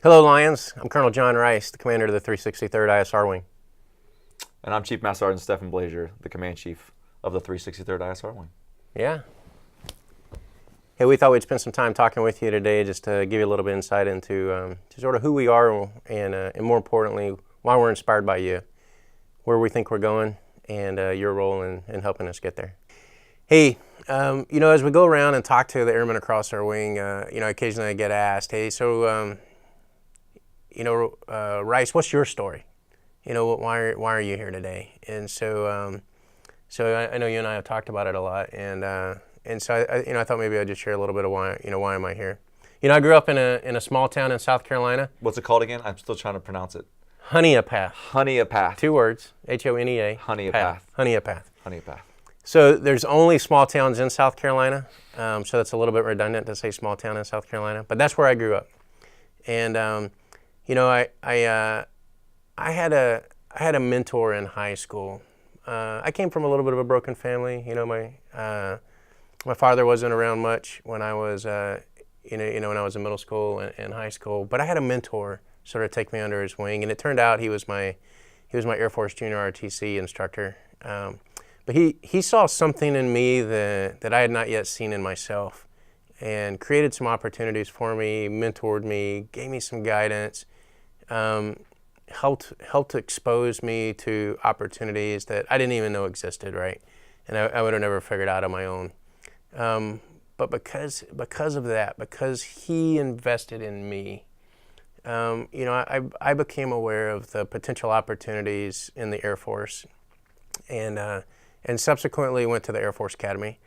Hello, Lions. I'm Colonel John Rice, the commander of the 363rd ISR Wing. And I'm Chief Master Sergeant Stefan Blazier, the Command Chief of the 363rd ISR Wing. Yeah. Hey, we thought we'd spend some time talking with you today just to give you a little bit of insight into to sort of who we are and more importantly, why we're inspired by you, where we think we're going, and your role in helping us get there. Hey, as we go around and talk to the airmen across our wing, occasionally I get asked, hey, so, Rice, what's your story? Why are you here today? And so I know you and I have talked about it a lot, and so I thought maybe I'd just share a little bit of why am I here? I grew up in a small town in South Carolina. What's it called again? I'm still trying to pronounce it. Honeypath. Honeypath. 2 words. Honea. Honeypath. Honeypath. Honeypath. So there's only small towns in South Carolina, so that's a little bit redundant to say small town in South Carolina, but that's where I grew up. And I had a mentor in high school. I came from a little bit of a broken family. My father wasn't around much when I was when I was in middle school and high school, but I had a mentor sort of take me under his wing, and it turned out he was my Air Force Junior RTC instructor. But he saw something in me that I had not yet seen in myself, and created some opportunities for me, mentored me, gave me some guidance, helped expose me to opportunities that I didn't even know existed, right? And I would have never figured out on my own. But because of that, because he invested in me, I became aware of the potential opportunities in the Air Force, and subsequently went to the Air Force Academy.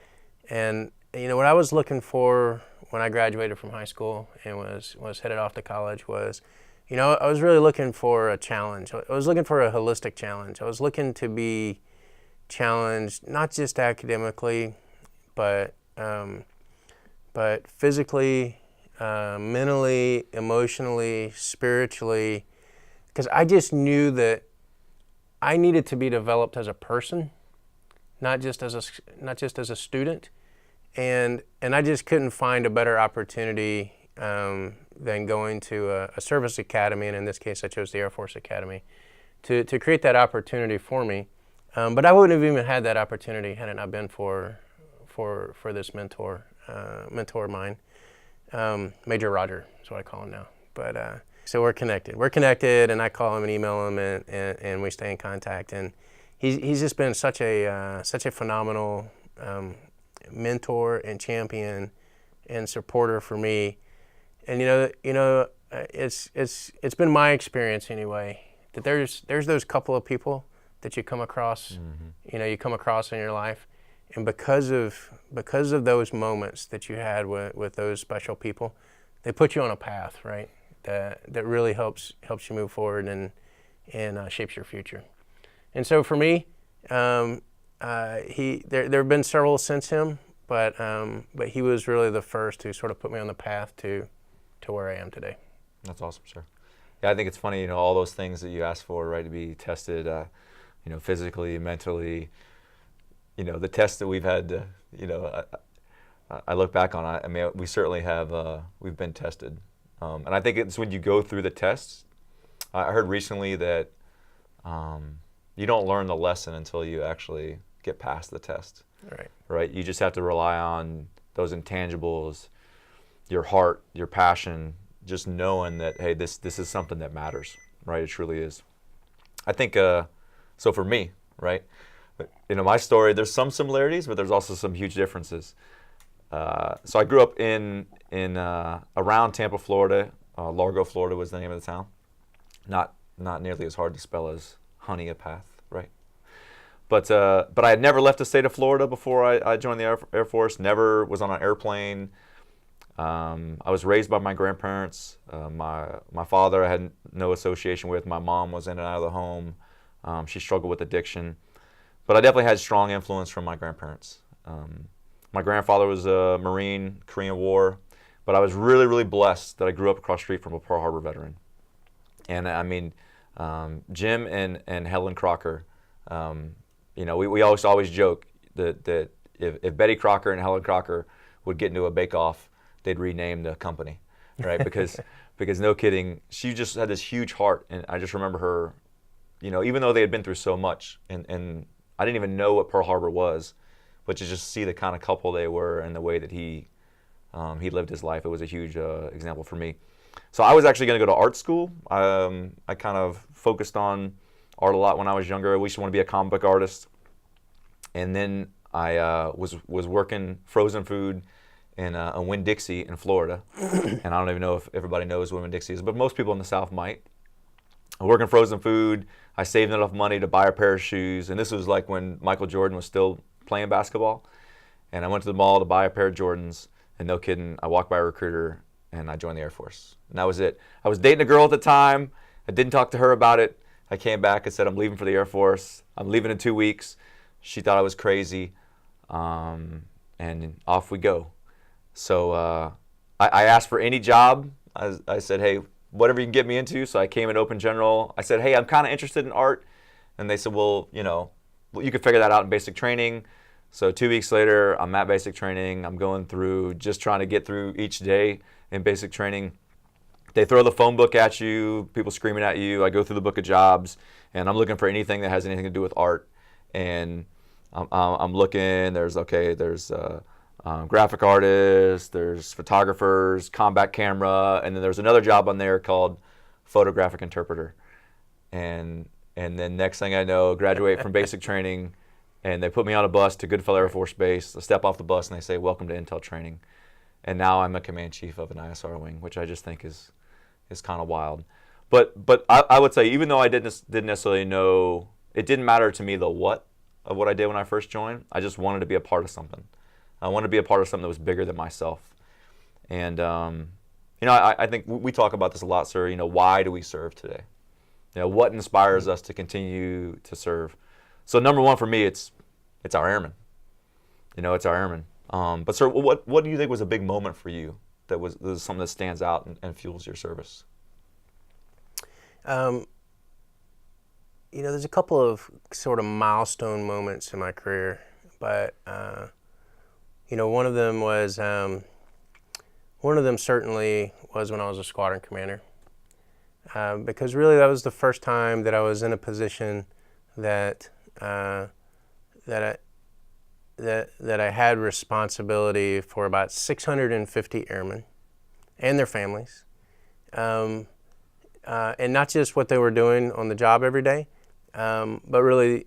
And what I was looking for when I graduated from high school and was headed off to college was, I was really looking for a challenge. I was looking for a holistic challenge. I was looking to be challenged not just academically, but physically, mentally, emotionally, spiritually, because I just knew that I needed to be developed as a person, not just as a student, and I just couldn't find a better opportunity than going to a service academy, and in this case I chose the Air Force Academy to create that opportunity for me. But I wouldn't have even had that opportunity had it not been for this mentor of mine. Major Roger is what I call him now. But so we're connected, and I call him and email him, and we stay in contact. And he's just been such a phenomenal mentor and champion and supporter for me. And it's been my experience anyway that there's those couple of people that you come across, you come across in your life, and because of those moments that you had with those special people, they put you on a path, right? That really helps you move forward and shapes your future. And so for me, there have been several since him, but he was really the first to sort of put me on the path to where I am today. That's awesome, sir. Yeah, I think it's funny, all those things that you asked for, right, to be tested, physically, mentally, the tests that we've had, I look back on it, I mean, we certainly have, we've been tested. And I think it's when you go through the tests, I heard recently that you don't learn the lesson until you actually get past the test. Right? You just have to rely on those intangibles, your heart, your passion, just knowing that, hey, this is something that matters, right? It truly is. I think, so for me, right, my story, there's some similarities, but there's also some huge differences. So I grew up in around Tampa, Florida. Largo, Florida was the name of the town. Not nearly as hard to spell as Honeypath, right? But I had never left the state of Florida before I joined the Air Force. Never was on an airplane. I was raised by my grandparents. My father I had no association with. My mom was in and out of the home. She struggled with addiction. But I definitely had strong influence from my grandparents. My grandfather was a Marine, Korean War. But I was really, really blessed that I grew up across the street from a Pearl Harbor veteran. And I mean, Jim and Helen Crocker, we always joke that if Betty Crocker and Helen Crocker would get into a bake-off, they'd rename the company. right? Because no kidding, she just had this huge heart, and I just remember her, even though they had been through so much, and I didn't even know what Pearl Harbor was, but to just see the kind of couple they were and the way that he lived his life, it was a huge example for me. So I was actually going to go to art school. I kind of focused on art a lot when I was younger. I used to want to be a comic book artist. And then I was working frozen food in Winn-Dixie in Florida. And I don't even know if everybody knows what Winn-Dixie is, but most people in the South might. I work in frozen food. I saved enough money to buy a pair of shoes. And this was like when Michael Jordan was still playing basketball. And I went to the mall to buy a pair of Jordans. And no kidding, I walked by a recruiter and I joined the Air Force. And that was it. I was dating a girl at the time. I didn't talk to her about it. I came back and said, I'm leaving for the Air Force. I'm leaving in 2 weeks. She thought I was crazy. And off we go. So I asked for any job. I said, hey, whatever you can get me into. So I came in Open General. I said, hey, I'm kind of interested in art. And they said, well, you could figure that out in basic training. So 2 weeks later, I'm at basic training. I'm going through, just trying to get through each day in basic training. They throw the phone book at you, people screaming at you. I go through the book of jobs, and I'm looking for anything that has anything to do with art. And I'm looking, there's graphic artists, there's photographers, combat camera, and then there's another job on there called photographic interpreter. And then next thing I know, graduate from basic training, and they put me on a bus to Goodfellow Air Force Base. I step off the bus and they say, welcome to Intel training. And now I'm a command chief of an ISR wing, which I just think is kind of wild. But I would say, even though I didn't necessarily know, it didn't matter to me the what of what I did when I first joined. I just wanted to be a part of something. I wanted to be a part of something that was bigger than myself. And I think we talk about this a lot, sir. Why do we serve today? What inspires us to continue to serve? So number one for me, it's our airmen. It's our airmen. But sir, what do you think was a big moment for you that was something that stands out and fuels your service? There's a couple of sort of milestone moments in my career, but one of them certainly was when I was a squadron commander, because really that was the first time that I was in a position that I had responsibility for about 650 airmen and their families, and not just what they were doing on the job every day, but really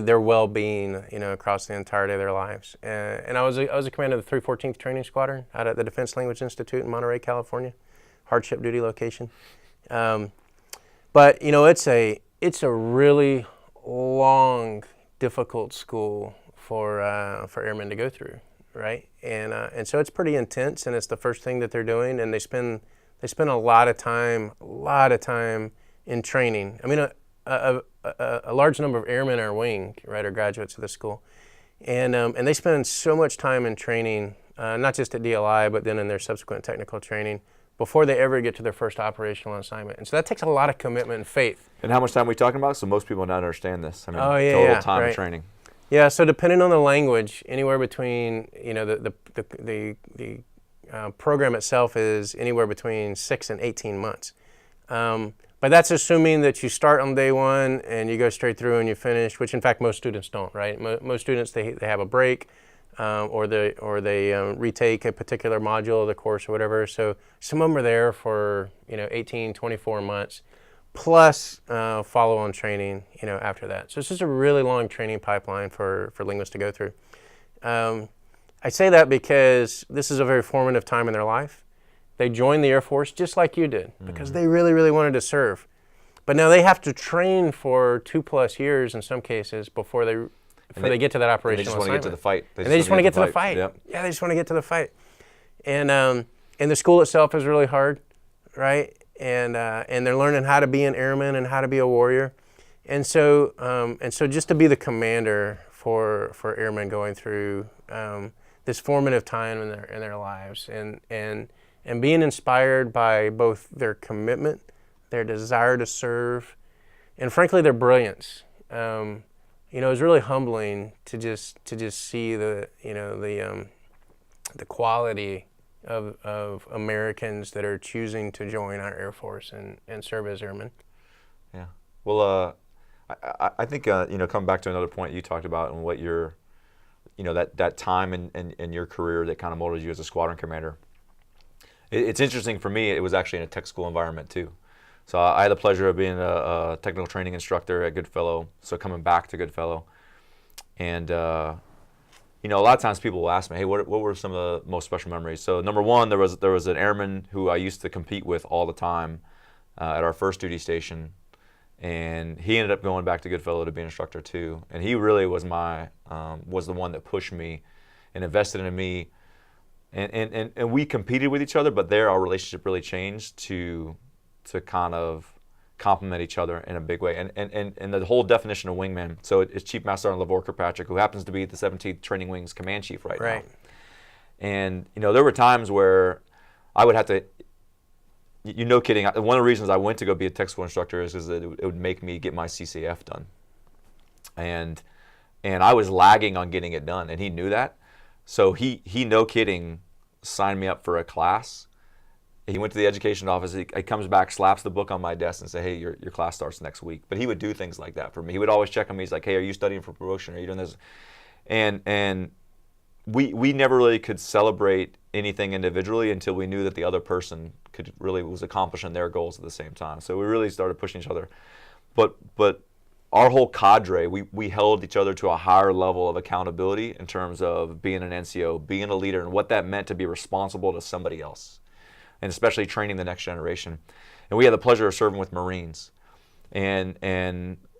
their well-being, across the entirety of their lives. And I was a commander of the 314th Training Squadron out at the Defense Language Institute in Monterey, California, hardship duty location. But it's a really long, difficult school for airmen to go through, right? And so it's pretty intense, and it's the first thing that they're doing, and they spend a lot of time in training. I mean, a large number of airmen are wing, right, or graduates of the school, and they spend so much time in training, not just at DLI, but then in their subsequent technical training, before they ever get to their first operational assignment. And so that takes a lot of commitment and faith. And how much time are we talking about? So most people don't understand this. I mean, total time right. of training. Yeah, so depending on the language, anywhere between, the program itself is anywhere between 6 and 18 months. But that's assuming that you start on day one and you go straight through and you finish, which in fact most students don't, right? Most students, they have a break, or they retake a particular module of the course or whatever. So some of them are there for 18, 24 months, plus follow-on training after that. So it's just a really long training pipeline for linguists to go through. I say that because this is a very formative time in their life. They joined the Air Force just like you did, because they really, really wanted to serve. But now they have to train for 2+ years in some cases before they get to that operational assignment. They just want to get to the fight. They just want to get to the fight. Yep. Yeah, they just want to get to the fight. And the school itself is really hard, right? And they're learning how to be an airman and how to be a warrior. And so just to be the commander for airmen going through this formative time in their lives, and being inspired by both their commitment, their desire to serve, and frankly their brilliance. It was really humbling to just see the quality of Americans that are choosing to join our Air Force and serve as airmen. Yeah. Well, I think coming back to another point you talked about and what your, that time in your career that kind of molded you as a squadron commander. It's interesting for me. It was actually in a tech school environment too. So I had the pleasure of being a technical training instructor at Goodfellow. So coming back to Goodfellow, and a lot of times people will ask me, hey, what were some of the most special memories? So number one, there was an airman who I used to compete with all the time at our first duty station, and he ended up going back to Goodfellow to be an instructor too. And he really was was the one that pushed me and invested in me. And we competed with each other, but our relationship really changed to kind of complement each other in a big way. And the whole definition of wingman, so it's Chief Master Sergeant LaVoy Kirkpatrick, who happens to be the 17th Training Wings Command Chief right now. And, there were times where I would have to, no kidding, one of the reasons I went to go be a tech school instructor is because it would make me get my CCF done. And I was lagging on getting it done, and he knew that. So he no kidding, signed me up for a class. He went to the education office. He comes back, slaps the book on my desk, and say, "Hey, your class starts next week." But he would do things like that for me. He would always check on me. He's like, "Hey, are you studying for promotion? Are you doing this?" And we never really could celebrate anything individually until we knew that the other person was accomplishing their goals at the same time. So we really started pushing each other. But our whole cadre, we held each other to a higher level of accountability in terms of being an NCO, being a leader, and what that meant to be responsible to somebody else, and especially training the next generation. And we had the pleasure of serving with Marines. And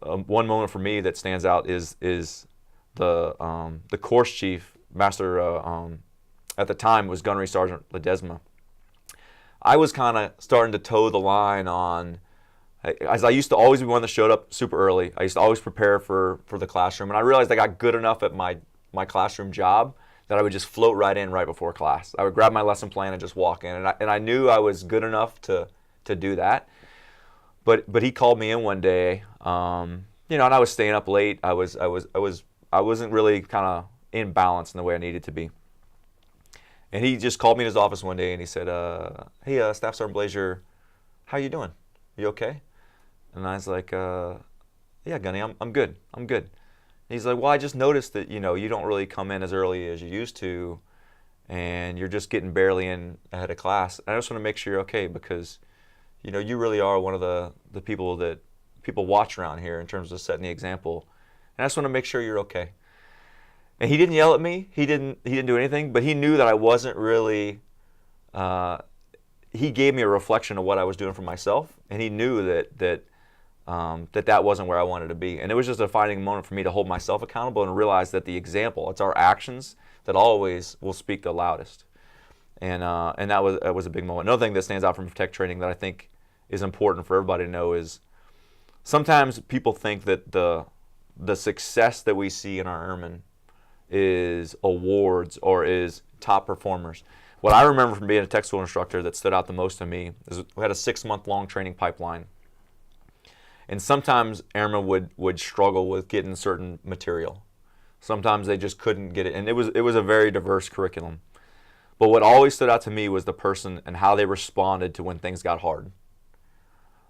one moment for me that stands out is the course chief, Master, at the time was Gunnery Sergeant Ledesma. I was kind of starting to toe the line on, as I used to always be one that showed up super early. I used to always prepare for the classroom, and I realized I got good enough at my classroom job that I would just float right in right before class. I would grab my lesson plan and just walk in, and I knew I was good enough to do that. But he called me in one day, and I was staying up late. I wasn't really kind of in balance in the way I needed to be. And he just called me in his office one day and he said, "Hey, Staff Sergeant Blazier, how you doing? You okay?" And I was like, "Yeah, Gunny, I'm good. I'm good." And he's like, "Well, I just noticed that you don't really come in as early as you used to, and you're just getting barely in ahead of class. And I just want to make sure you're okay because, you really are one of the people that people watch around here in terms of setting the example. And I just want to make sure you're okay." And he didn't yell at me. He didn't do anything, but he knew that I wasn't really. He gave me a reflection of what I was doing for myself, and he knew that wasn't where I wanted to be. And it was just a defining moment for me to hold myself accountable and realize that the example, it's our actions that always will speak the loudest. And that was a big moment. Another thing that stands out from tech training that I think is important for everybody to know is sometimes people think that the success that we see in our airmen is awards or is top performers. What I remember from being a tech school instructor that stood out the most to me is we had a 6-month-long training pipeline. And sometimes airmen would struggle with getting certain material. Sometimes they just couldn't get it. And it was a very diverse curriculum. But what always stood out to me was the person and how they responded to when things got hard.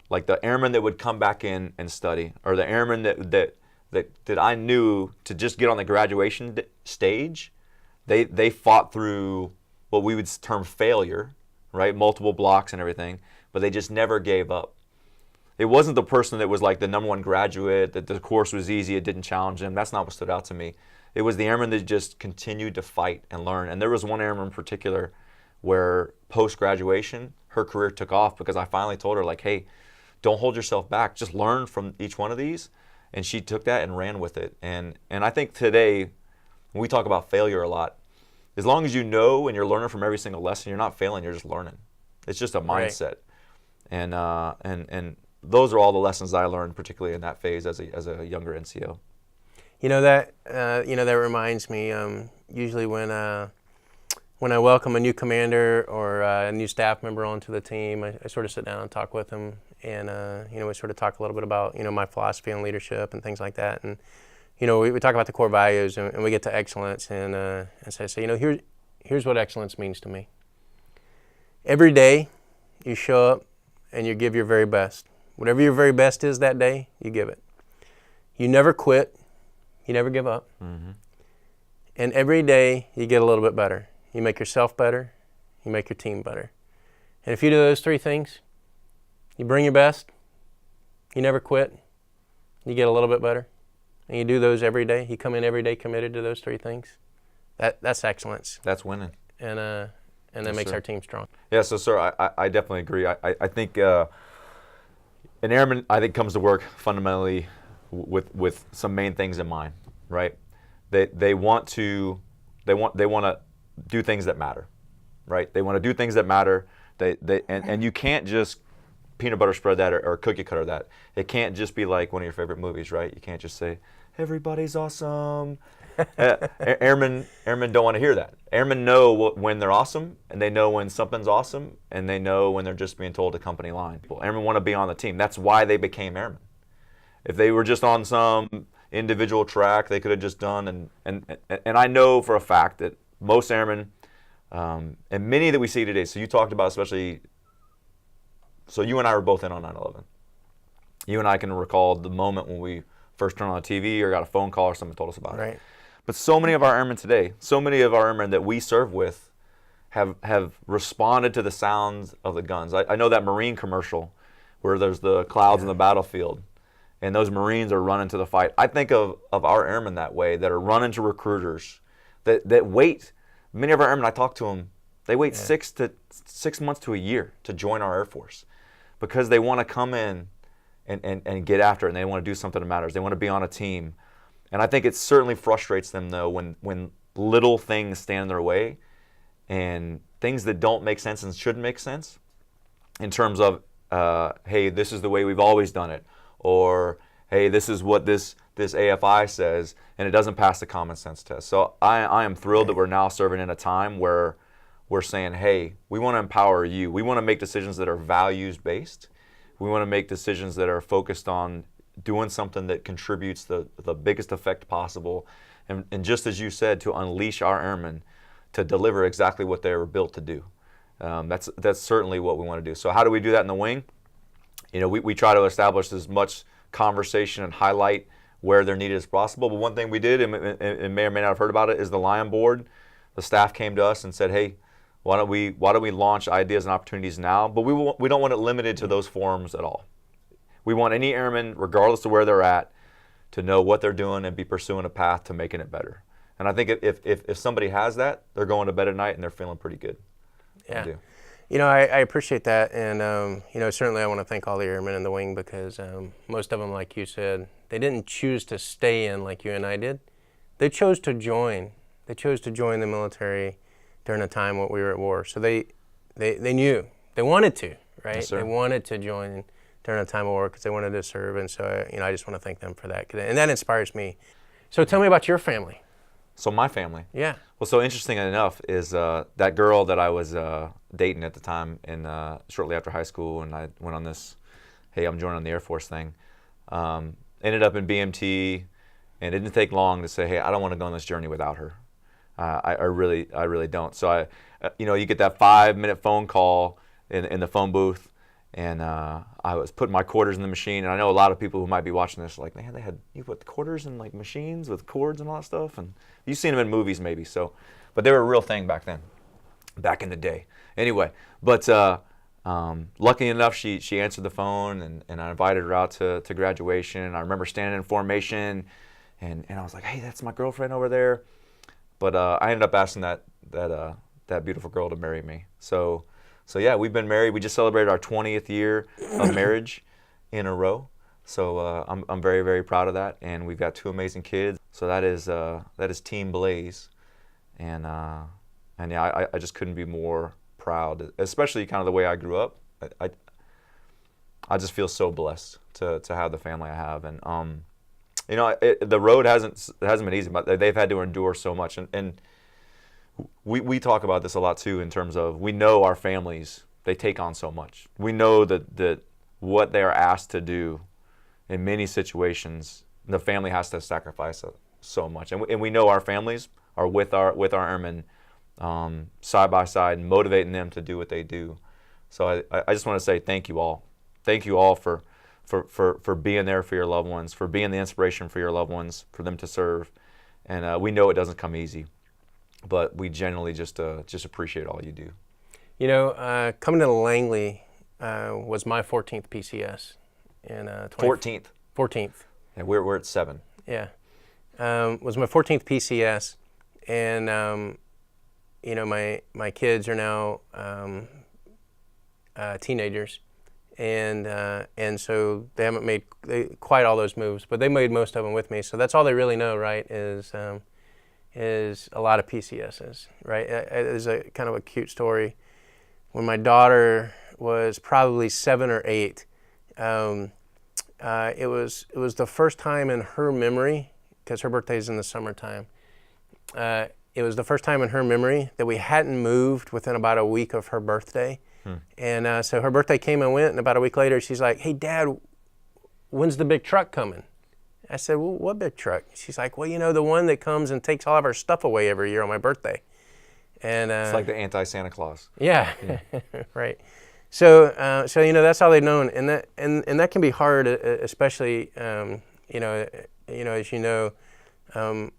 Like the airmen that would come back in and study, or the airmen that I knew to just get on the graduation stage, they fought through what we would term failure, right? Multiple blocks and everything, but they just never gave up. It wasn't the person that was like the #1 graduate, that the course was easy, it didn't challenge them. That's not what stood out to me. It was the airmen that just continued to fight and learn. And there was one airman in particular where post-graduation, her career took off because I finally told her, like, hey, don't hold yourself back. Just learn from each one of these. And she took that and ran with it. And I think today, when we talk about failure a lot, as long as you know and you're learning from every single lesson, you're not failing, you're just learning. It's just a mindset. Right. And those are all the lessons I learned, particularly in that phase as a younger NCO. That reminds me, usually when I welcome a new commander or a new staff member onto the team, I sort of sit down and talk with them. And, we sort of talk a little bit about, my philosophy on leadership and things like that. And, we talk about the core values and we get to excellence and say, here's what excellence means to me. Every day you show up and you give your very best. Whatever your very best is that day, you give it. You never quit. You never give up. Mm-hmm. And every day you get a little bit better. You make yourself better. You make your team better. And if you do those three things, you bring your best, you never quit, you get a little bit better, and you do those every day. You come in every day committed to those three things. That's excellence. That's winning. And that Yes, makes sir. our team strong. Yeah, so sir, I definitely agree. I think an airman, I think, comes to work fundamentally with some main things in mind, right? They want to do things that matter, right? They want to do things that matter. And you can't just peanut butter spread that or cookie cutter that. It can't just be like one of your favorite movies, right? You can't just say everybody's awesome. Airmen don't want to hear that. Airmen know when they're awesome, and they know when something's awesome, and they know when they're just being told a company line. Airmen want to be on the team. That's why they became airmen. If they were just on some individual track, they could have just done. And I know for a fact that most airmen, and many that we see today. So you talked about especially. So you and I were both in on 9/11. You and I can recall the moment when we first turned on the TV or got a phone call or someone told us about it. Right. But so many of our airmen today, so many of our airmen that we serve with have responded to the sounds of the guns. I know that Marine commercial where there's the clouds in the battlefield and those Marines are running to the fight. I think of our airmen that way, that are running to recruiters, that wait. Many of our airmen, I talk to them, they wait 6 months to a year to join our Air Force because they want to come in and get after it, and they want to do something that matters. They want to be on a team. And I think it certainly frustrates them, though, when little things stand in their way and things that don't make sense and shouldn't make sense in terms of, hey, this is the way we've always done it, or, hey, this is what this AFI says, and it doesn't pass the common sense test. So I am thrilled that we're now serving in a time where we're saying, hey, we want to empower you. We want to make decisions that are values-based. We want to make decisions that are focused on doing something that contributes the biggest effect possible. And just as you said, to unleash our airmen to deliver exactly what they were built to do. That's certainly what we want to do. So how do we do that in the wing? You know, we try to establish as much conversation and highlight where they're needed as possible. But one thing we did, and may or may not have heard about it, is the Lion Board. The staff came to us and said, hey, why don't we launch ideas and opportunities now? But we don't want it limited to those forums at all. We want any airman, regardless of where they're at, to know what they're doing and be pursuing a path to making it better. And I think if somebody has that, they're going to bed at night and they're feeling pretty good. Yeah. I do. You know, I appreciate that. And, you know, certainly I want to thank all the airmen in the wing because most of them, like you said, they didn't choose to stay in like you and I did. They chose to join. They chose to join the military during a time when we were at war. So they knew. They wanted to, right? Yes, sir. They wanted to join during a time of war because they wanted to serve. And so, you know, I just want to thank them for that. And that inspires me. So tell me about your family. So my family. Yeah. Well, so interesting enough is that girl that I was dating at the time, and shortly after high school, and I went on this, hey, I'm joining the Air Force thing. Ended up in BMT, and it didn't take long to say, hey, I don't want to go on this journey without her. I really don't. So you know, you get that 5-minute phone call in the phone booth, and I was putting my quarters in the machine. And I know a lot of people who might be watching this are like, man, you put quarters in like machines with cords and all that stuff, and you've seen them in movies maybe. So, but they were a real thing back then, back in the day. Anyway, but lucky enough, she answered the phone, and I invited her out to graduation. And I remember standing in formation, and I was like, hey, that's my girlfriend over there. But I ended up asking that beautiful girl to marry me. So yeah, we've been married. We just celebrated our 20th year of marriage in a row. So I'm very, very proud of that. And we've got 2 amazing kids. So that is Team Blaze. And yeah, I just couldn't be more proud, especially kind of the way I grew up. I just feel so blessed to have the family I have. And you know, the road hasn't been easy, but they've had to endure so much. And we talk about this a lot too, in terms of, we know our families, they take on so much. We know that what they're asked to do in many situations, the family has to sacrifice so much. And we know our families are with our airmen side by side, and motivating them to do what they do. So I just want to say thank you all. Thank you all for being there for your loved ones, for being the inspiration for your loved ones, for them to serve. And we know it doesn't come easy, but we genuinely just appreciate all you do. You know, coming to Langley was my 14th PCS. In 14th. 14th. And we're at 7. Yeah. Was my 14th PCS, and you know, my kids are now teenagers, and so they haven't made quite all those moves, but they made most of them with me. So that's all they really know, right? Is a lot of PCSs, right? It's a kind of a cute story. When my daughter was probably 7 or 8, it was the first time in her memory, because her birthday's in the summertime. It was the first time in her memory that we hadn't moved within about a week of her birthday. And so her birthday came and went, and about a week later, she's like, "Hey, Dad, when's the big truck coming?" I said, "Well, what big truck?" She's like, "Well, you know, the one that comes and takes all of our stuff away every year on my birthday." And it's like the anti-Santa Claus. Yeah, right. So, you know, that's all they've known, and that can be hard, especially, you know, as you know, you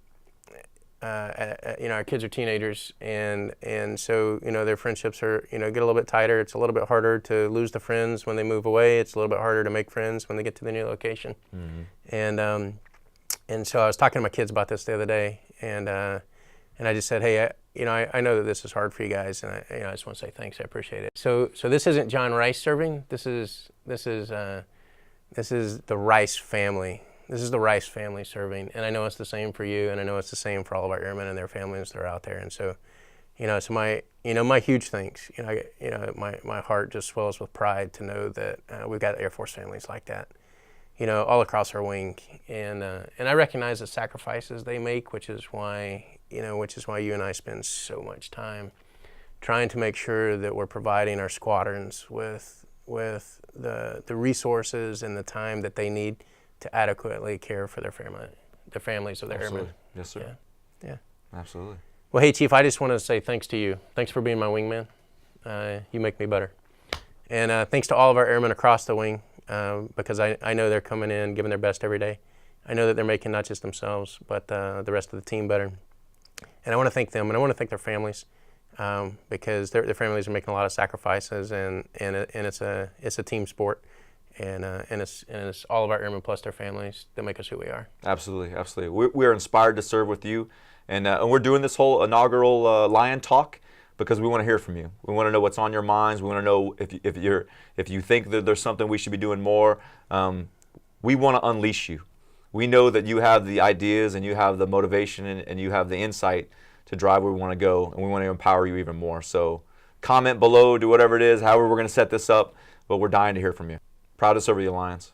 know, our kids are teenagers, and so, you know, their friendships are, you know, get a little bit tighter. It's a little bit harder to lose the friends when they move away. It's a little bit harder to make friends when they get to the new location. Mm-hmm. And so I was talking to my kids about this the other day, and I just said, "Hey, you know, I know that this is hard for you guys, and I just want to say thanks. I appreciate it." So this isn't John Rice serving. This is the Rice family. This is the Rice family serving, and I know it's the same for you, and I know it's the same for all of our airmen and their families that are out there. And so, you know, so my huge thanks. You know, my heart just swells with pride to know that we've got Air Force families like that, you know, all across our wing, and I recognize the sacrifices they make, which is why you and I spend so much time trying to make sure that we're providing our squadrons with the resources and the time that they need to adequately care for their families of their Absolutely. airmen. Yes, sir. Yeah. Absolutely. Well, hey, Chief, I just want to say thanks to you. Thanks for being my wingman. You make me better. And thanks to all of our airmen across the wing, because I know they're coming in, giving their best every day. I know that they're making not just themselves, but the rest of the team better. And I want to thank them, and I want to thank their families, because their families are making a lot of sacrifices, and it's a team sport. And it's all of our airmen plus their families that make us who we are. Absolutely, absolutely. We are inspired to serve with you, and we're doing this whole inaugural Lion Talk because we want to hear from you. We want to know what's on your minds. We want to know if you think that there's something we should be doing more. We want to unleash you. We know that you have the ideas and you have the motivation and you have the insight to drive where we want to go, and we want to empower you even more. So comment below, do whatever it is, however we're going to set this up, but we're dying to hear from you. Proud to serve with the Alliance.